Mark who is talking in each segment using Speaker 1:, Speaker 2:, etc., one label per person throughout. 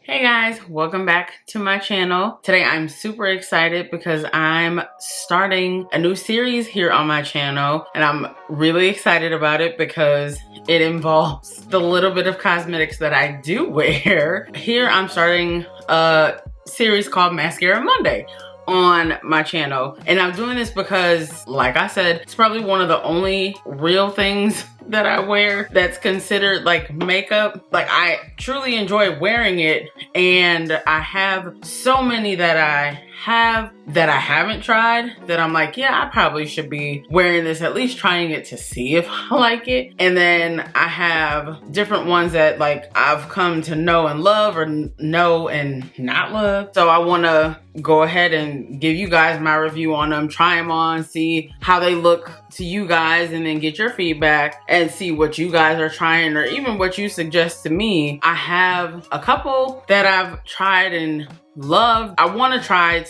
Speaker 1: Hey guys, welcome back to my channel. Today I'm super excited because I'm starting a new series here on my channel, and I'm really excited about it because it involves the little bit of cosmetics that I do wear. Here I'm starting a series called Mascara Monday on my channel, and I'm doing this because, like I said, it's probably one of the only real things that I wear that's considered like makeup. Like, I truly enjoy wearing it, and I have so many that I haven't tried that I'm like, yeah, I probably should be wearing this, at least trying it to see if I like it. And then I have different ones that like I've come to know and love, or know and not love. So I want to go ahead and give you guys my review on them, try them on, see how they look to you guys, and then get your feedback and see what you guys are trying, or even what you suggest to me. I have a couple that I've tried and loved. I want to try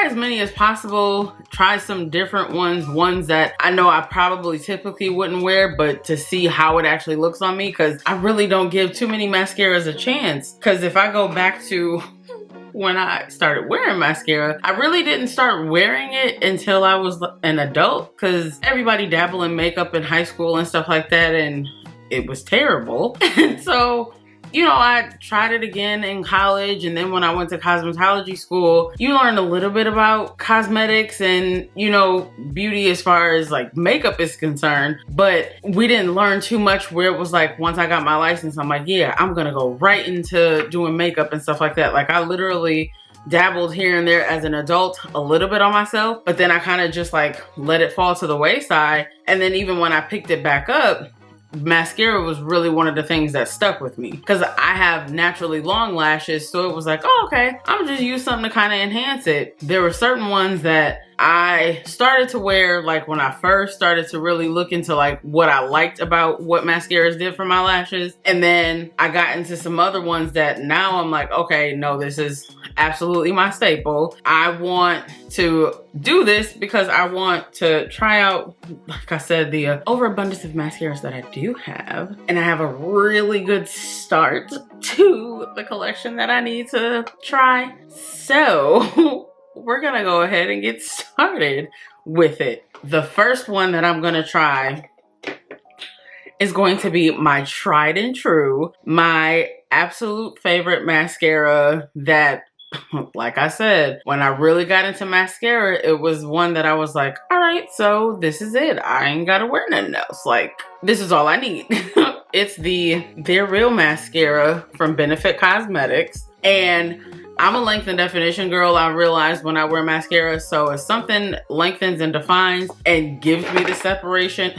Speaker 1: as many as possible, try some different ones that I know I probably typically wouldn't wear, but to see how it actually looks on me, because I really don't give too many mascaras a chance. Because if I go back to when I started wearing mascara, I really didn't start wearing it until I was an adult, because everybody dabbled in makeup in high school and stuff like that, and it was terrible. And so, you know, I tried it again in college, and then when I went to cosmetology school, you learn a little bit about cosmetics and, you know, beauty as far as like makeup is concerned, but we didn't learn too much where it was like, once I got my license, I'm like, yeah, I'm gonna go right into doing makeup and stuff like that. Like, I literally dabbled here and there as an adult a little bit on myself, but then I kind of just like let it fall to the wayside. And then even when I picked it back up, mascara was really one of the things that stuck with me, because I have naturally long lashes. So it was like, oh, okay, I'm just use something to kind of enhance it. There were certain ones that I started to wear like when I first started to really look into like what I liked about what mascaras did for my lashes. And then I got into some other ones that now I'm like, okay, no, this is absolutely my staple. I want to do this because I want to try out, like I said, the overabundance of mascaras that I do have. And I have a really good start to the collection that I need to try. So we're gonna go ahead and get started with it. The first one that I'm gonna try is going to be my tried and true, my absolute favorite mascara that, like I said, when I really got into mascara, it was one that I was like, all right, so this is it. I ain't gotta wear nothing else. Like, this is all I need. It's the They're Real mascara from Benefit Cosmetics. And I'm a length and definition girl, I realized, when I wear mascara. So if something lengthens and defines and gives me the separation,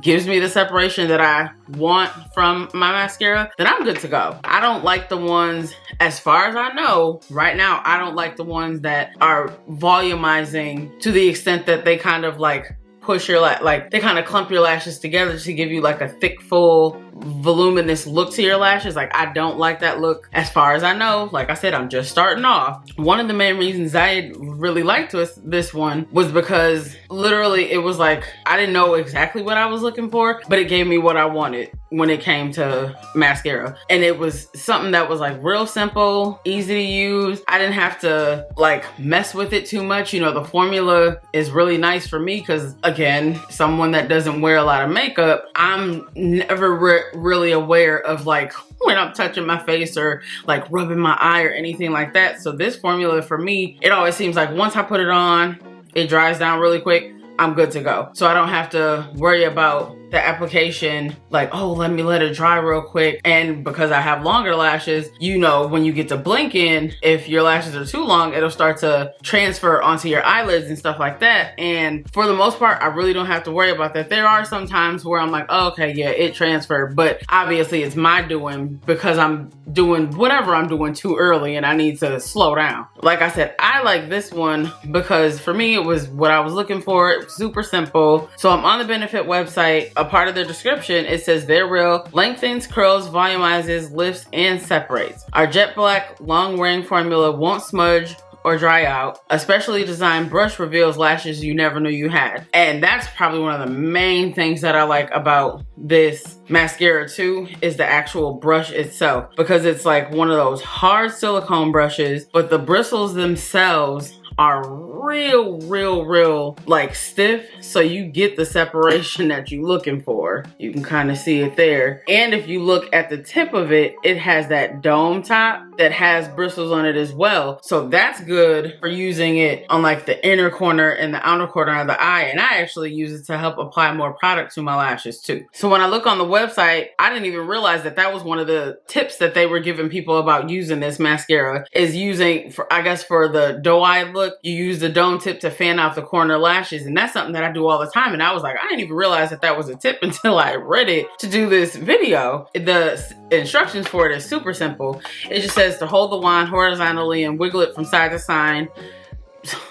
Speaker 1: gives me the separation that I want from my mascara, then I'm good to go. I don't like the ones, as far as I know right now, I don't like the ones that are volumizing to the extent that they kind of like push your like they kind of clump your lashes together to give you like a thick, full, voluminous look to your lashes. Like, I don't like that look, as far as I know. Like I said, I'm just starting off. One of the main reasons I really liked this one was because literally it was like, I didn't know exactly what I was looking for, but it gave me what I wanted when it came to mascara. And it was something that was like real simple, easy to use. I didn't have to like mess with it too much. You know, the formula is really nice for me because, again, someone that doesn't wear a lot of makeup, I'm never really aware of like when I'm touching my face or like rubbing my eye or anything like that. So this formula for me, it always seems like once I put it on, it dries down really quick, I'm good to go. So I don't have to worry about the application, like, oh, let me let it dry real quick. And because I have longer lashes, you know, when you get to blinking, if your lashes are too long, it'll start to transfer onto your eyelids and stuff like that. And for the most part, I really don't have to worry about that. There are some times where I'm like, oh, okay, yeah, it transferred, but obviously it's my doing, because I'm doing whatever I'm doing too early and I need to slow down. Like I said, I like this one because for me, it was what I was looking for. It was super simple. So I'm on the Benefit website. A part of the description, it says they're real, lengthens, curls, volumizes, lifts, and separates. Our jet black long wearing formula won't smudge or dry out. A specially designed brush reveals lashes you never knew you had. And that's probably one of the main things that I like about this mascara too, is the actual brush itself, because it's like one of those hard silicone brushes, but the bristles themselves are real like stiff, so you get the separation that you're looking for. You can kind of see it there. And if you look at the tip of it, it has that dome top that has bristles on it as well. So that's good for using it on like the inner corner and the outer corner of the eye. And I actually use it to help apply more product to my lashes too. So when I look on the website, I didn't even realize that that was one of the tips that they were giving people about using this mascara, is using, for I guess for the doe-eyed look, you use the dome tip to fan out the corner lashes. And that's something that I do all the time. And I was like, I didn't even realize that that was a tip until I read it to do this video. The instructions for it is super simple. It just says to hold the wand horizontally and wiggle it from side to side.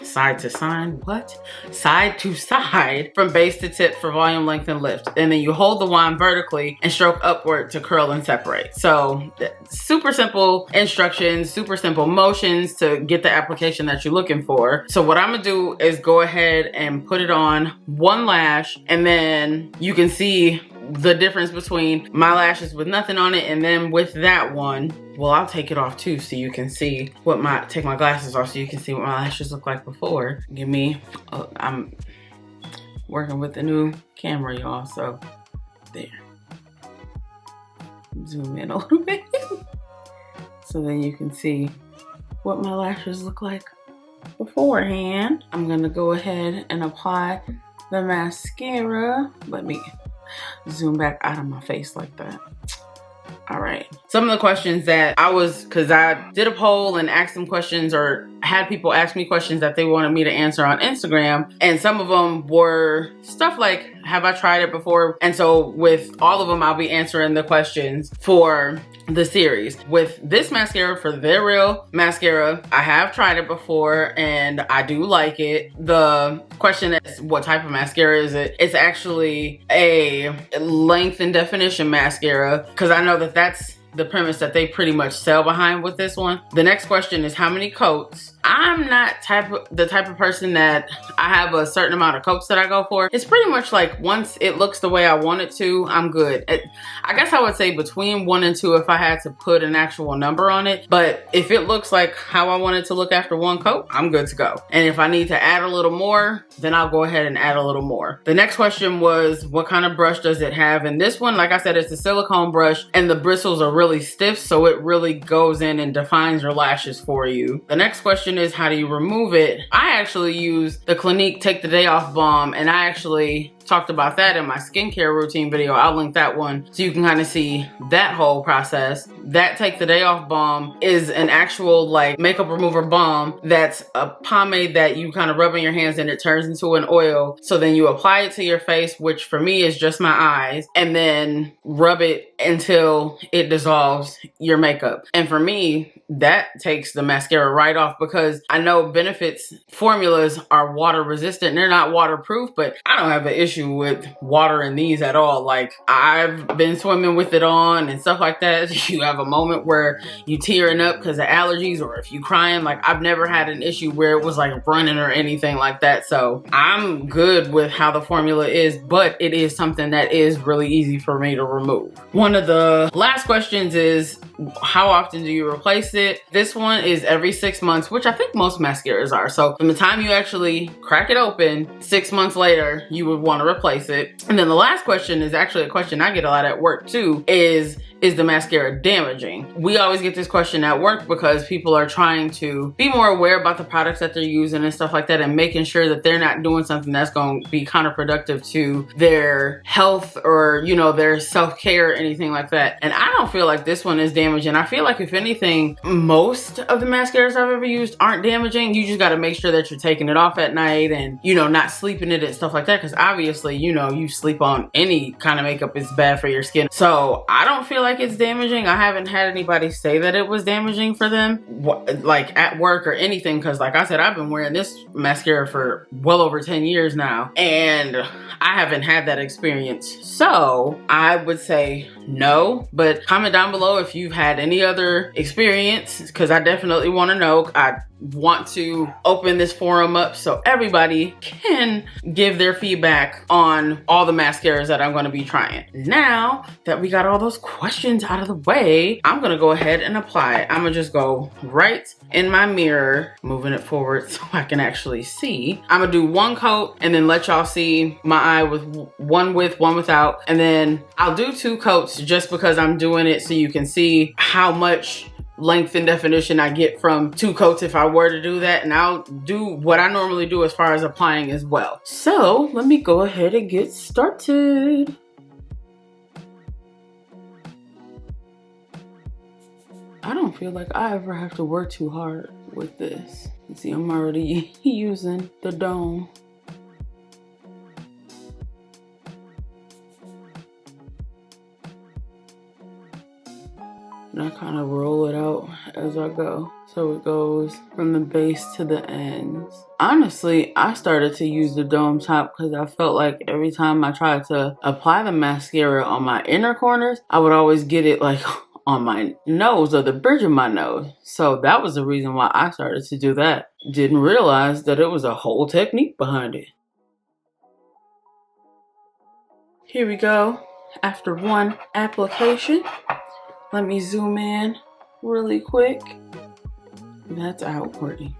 Speaker 1: Side to side, what? Side to side from base to tip for volume, length, and lift. And then you hold the wand vertically and stroke upward to curl and separate. So super simple instructions, super simple motions to get the application that you're looking for. So what I'm gonna do is go ahead and put it on one lash, and then you can see the difference between my lashes with nothing on it and then with that one. Well, I'll take it off too so you can see what take my glasses off so you can see what my lashes look like before. Give me, I'm working with the new camera, y'all, so there. Zoom in a little bit so then you can see what my lashes look like beforehand. I'm gonna go ahead and apply the mascara. Let me zoom back out of my face like that. All right. Some of the questions that because I did a poll and asked them questions, or had people ask me questions that they wanted me to answer on Instagram. And some of them were stuff like, have I tried it before? And so with all of them, I'll be answering the questions for the series. With this mascara, for Their Real Mascara, I have tried it before and I do like it. The question is, what type of mascara is it? It's actually a length and definition mascara, because I know that that's the premise that they pretty much sell behind with this one. The next question is how many coats? I'm not the type of person that I have a certain amount of coats that I go for. It's pretty much like once it looks the way I want it to, I'm good. I guess I would say between 1 and 2 if I had to put an actual number on it. But if it looks like how I want it to look after 1 coat, I'm good to go. And if I need to add a little more, then I'll go ahead and add a little more. The next question was, what kind of brush does it have? And this one, like I said, it's a silicone brush and the bristles are really stiff, so it really goes in and defines your lashes for you. The next question is, how do you remove it? I actually use the Clinique Take the Day Off Balm, and I actually talked about that in my skincare routine video. I'll link that one so you can kind of see that whole process. That Take the Day Off Balm is an actual like makeup remover balm that's a pomade that you kind of rub in your hands and it turns into an oil. So then you apply it to your face, which for me is just my eyes, and then rub it until it dissolves your makeup. And for me, that takes the mascara right off, because I know Benefit's formulas are water resistant. They're not waterproof, but I don't have an issue with water in these at all. Like, I've been swimming with it on and stuff like that. You have a moment where you tearing up because of allergies, or if you crying. Like, I've never had an issue where it was like running or anything like that. So I'm good with how the formula is, but it is something that is really easy for me to remove. One of the last questions is, how often do you replace it? This one is every 6 months, which I think most mascaras are. So from the time you actually crack it open, 6 months later, you would want to replace it. And then the last question is actually a question I get a lot at work too, is the mascara damaging? We always get this question at work because people are trying to be more aware about the products that they're using and stuff like that, and making sure that they're not doing something that's going to be counterproductive to their health or, you know, their self-care or anything like that. And I don't feel like this one is damaging. I feel like if anything, most of the mascaras I've ever used aren't damaging. You just got to make sure that you're taking it off at night and, you know, not sleeping it and stuff like that, because obviously, you know, you sleep on any kind of makeup, it's bad for your skin. So I don't feel like it's damaging. I haven't had anybody say that it was damaging for them, like at work or anything, because like I said, I've been wearing this mascara for well over 10 years now, and I haven't had that experience. So I would say no, but comment down below if you've had any other experience, because I definitely want to know. I want to open this forum up so everybody can give their feedback on all the mascaras that I'm going to be trying. Now that we got all those questions out of the way, I'm going to go ahead and apply it. I'm going to just go right in my mirror, moving it forward so I can actually see. I'm going to do one coat and then let y'all see my eye with one with, one without. And then I'll do 2 coats just because I'm doing it so you can see how much length and definition I get from 2 coats if I were to do that, and I'll do what I normally do as far as applying as well. So let me go ahead and get started. I don't feel like I ever have to work too hard with this. You see, I'm already using the dome. And I kind of roll it out as I go. So it goes from the base to the ends. Honestly, I started to use the dome top because I felt like every time I tried to apply the mascara on my inner corners, I would always get it like on my nose or the bridge of my nose. So that was the reason why I started to do that. Didn't realize that it was a whole technique behind it. Here we go. After one application, let me zoom in really quick. That's outwarding.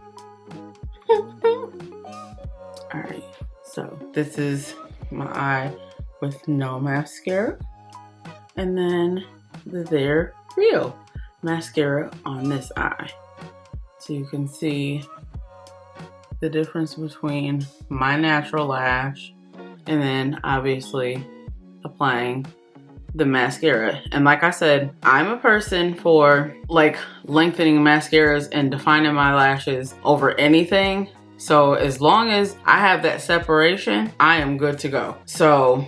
Speaker 1: Alright, so this is my eye with no mascara. And then the They're Real mascara on this eye. So you can see the difference between my natural lash and then obviously applying the mascara. And like I said, I'm a person for like lengthening mascaras and defining my lashes over anything. So as long as I have that separation, I am good to go. So,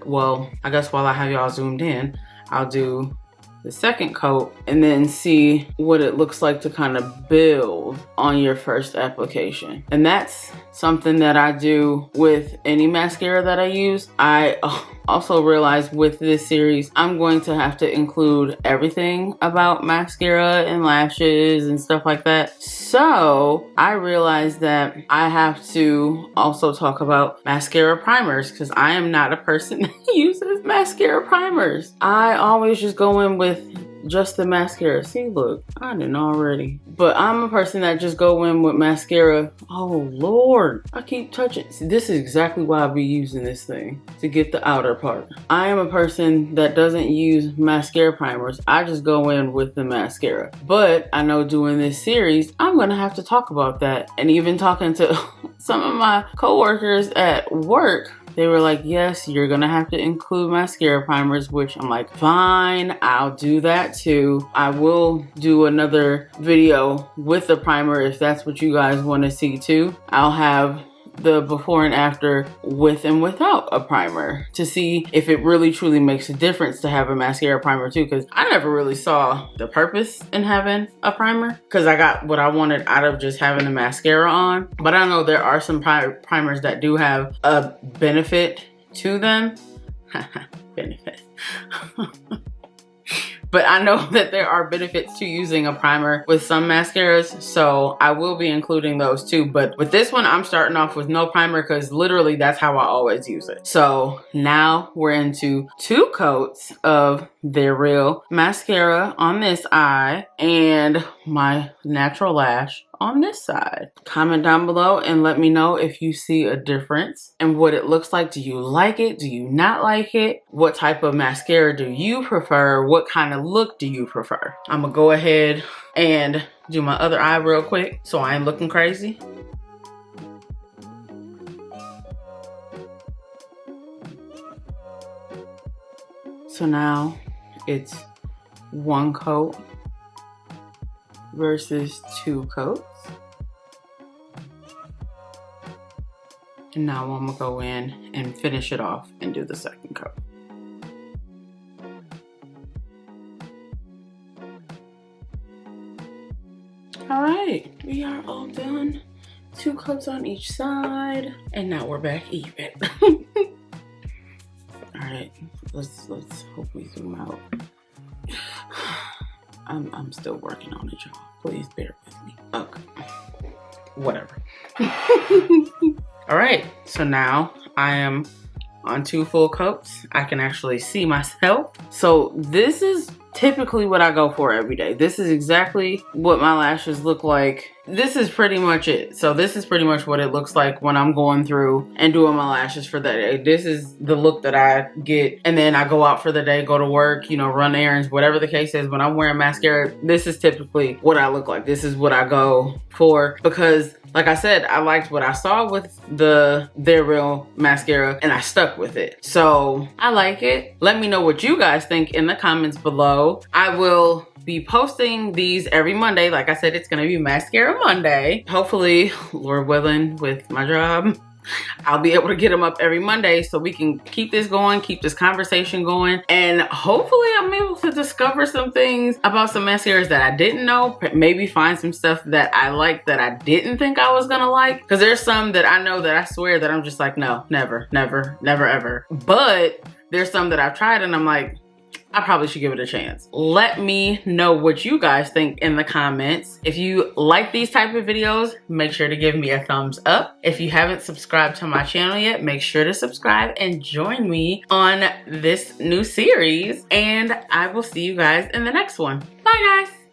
Speaker 1: well, I guess while I have y'all zoomed in, I'll do the second coat and then see what it looks like to kind of build on your first application. And that's something that I do with any mascara that I use. I also realized with this series, I'm going to have to include everything about mascara and lashes and stuff like that. So I realized that I have to also talk about mascara primers because I am not a person that uses mascara primers. I always just go in with just the mascara. See, look, I didn't already. But I'm a person that just go in with mascara. Oh Lord, I keep touching. See, this is exactly why I be using this thing, to get the outer part. I am a person that doesn't use mascara primers. I just go in with the mascara. But I know doing this series, I'm gonna have to talk about that. And even talking to some of my coworkers at work, they were like, yes, you're gonna have to include mascara primers, which I'm like, fine, I'll do that too. I will do another video with the primer if that's what you guys wanna see too. I'll have the before and after with and without a primer to see if it really truly makes a difference to have a mascara primer too, because I never really saw the purpose in having a primer because I got what I wanted out of just having the mascara on. But I know there are some primers that do have a benefit to them. Benefit. But I know that there are benefits to using a primer with some mascaras, so I will be including those too. But with this one, I'm starting off with no primer because literally that's how I always use it. So now we're into 2 coats of They're Real mascara on this eye and my natural lash on this side. Comment down below and let me know if you see a difference and what it looks like. Do you like it? Do you not like it? What type of mascara do you prefer? What kind of look do you prefer? I'm gonna go ahead and do my other eye real quick so I ain't looking crazy. So now it's 1 coat versus 2 coats. And now I'm gonna go in and finish it off and do the second coat. All right, we are all done. 2 coats on each side, and now we're back even. All right, let's hope we zoom out. I'm still working on it, y'all. Please bear with me. Okay. Whatever. All right, so now I am on 2 full coats. I can actually see myself. So this is typically what I go for every day. This is exactly what my lashes look like. This is pretty much it. So this is pretty much what it looks like when I'm going through and doing my lashes for the day. This is the look that I get, and then I go out for the day, go to work, you know, run errands, whatever the case is. When I'm wearing mascara, this is typically what I look like. This is what I go for because, like I said, I liked what I saw with the They're Real mascara and I stuck with it. So I like it. Let me know what you guys think in the comments below. I will be posting these every Monday. Like I said, it's gonna be Mascara Monday. Hopefully, Lord willing, with my job, I'll be able to get them up every Monday so we can keep this going, keep this conversation going, and hopefully I'm able to discover some things about some mascaras that I didn't know, maybe find some stuff that I like that I didn't think I was gonna like, because there's some that I know that I swear that I'm just like, no, never, never, never, ever. But there's some that I've tried and I'm like, I probably should give it a chance. Let me know what you guys think in the comments. If you like these type of videos, make sure to give me a thumbs up. If you haven't subscribed to my channel yet, make sure to subscribe and join me on this new series. And I will see you guys in the next one. Bye guys.